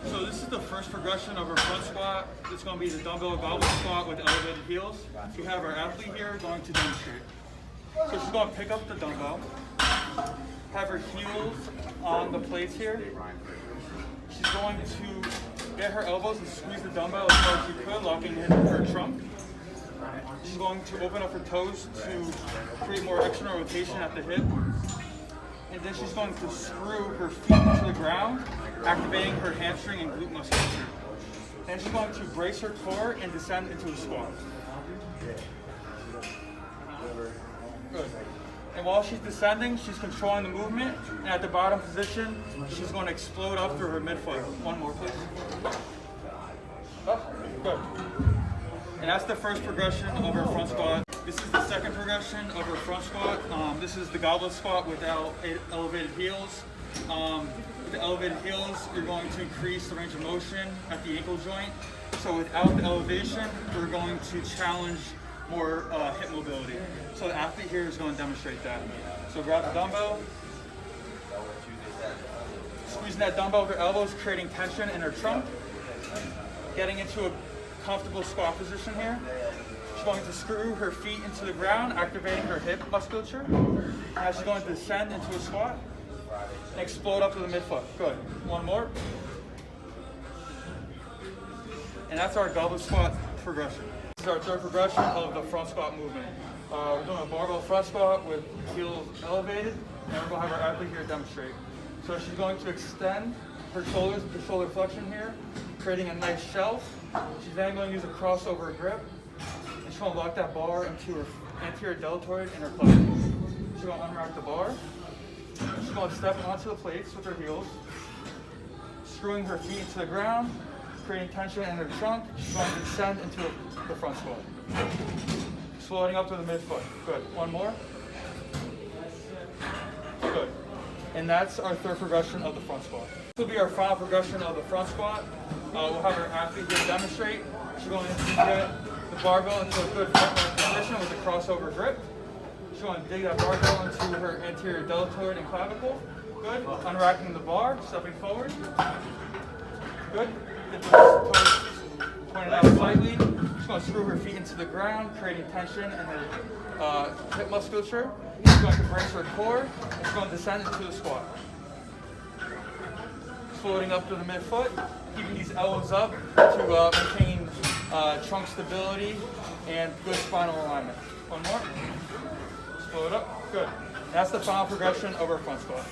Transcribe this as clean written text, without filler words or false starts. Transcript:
So this is the first progression of our front squat. It's going to be the dumbbell goblet squat with elevated heels. We have our athlete here going to demonstrate. So she's going to pick up the dumbbell, have her heels on the plates here. She's going to get her elbows and squeeze the dumbbell as far as she could, locking in her trunk. She's going to open up her toes to create more external rotation at the hip. And then she's going to screw her feet to the ground, activating her hamstring and glute musculature. Then she's going to brace her core and descend into a squat. Good. And while she's descending, she's controlling the movement. And at the bottom position, she's going to explode up through her midfoot. One more, please. Up. Good. And that's the first progression of her front squat. This is the second progression of her front squat. This is the goblet squat without elevated heels. With the elevated heels, you're going to increase the range of motion at the ankle joint. So without the elevation, we're going to challenge more hip mobility. So the athlete here is going to demonstrate that. So grab the dumbbell, squeezing that dumbbell with her elbows, creating tension in her trunk, getting into a comfortable squat position here. She's going to screw her feet into the ground, activating her hip musculature. Now she's going to descend into a squat and explode up to the midfoot. Good. One more. And that's our goblet squat progression. This is our third progression of the front squat movement. We're doing a barbell front squat with heels elevated, and we're going to have our athlete here demonstrate. So she's going to extend her shoulders with the shoulder flexion here, creating a nice shelf. She's then going to use a crossover grip, and she's going to lock that bar into her anterior deltoid and her clavicle. She's going to unrack the bar. She's going to step onto the plates with her heels, screwing her feet into the ground, creating tension in her trunk. She's going to descend into the front squat, floating up to the midfoot. Good. One more. Good. And that's our third progression of the front squat. This will be our final progression of the front squat. We'll have our athlete here demonstrate. She's going to get the barbell into a good front position with a crossover grip. She's going to dig that barbell into her anterior deltoid and clavicle. Good. Unracking the bar, stepping forward. Good. Get the toes pointed out slightly. She's going to screw her feet into the ground, creating tension in her hip musculature. She's going to brace her core, and she's going to descend into the squat. Floating up to the midfoot, keeping these elbows up to maintain trunk stability and good spinal alignment. One more. Float up. Good. And that's the final progression of our front squat.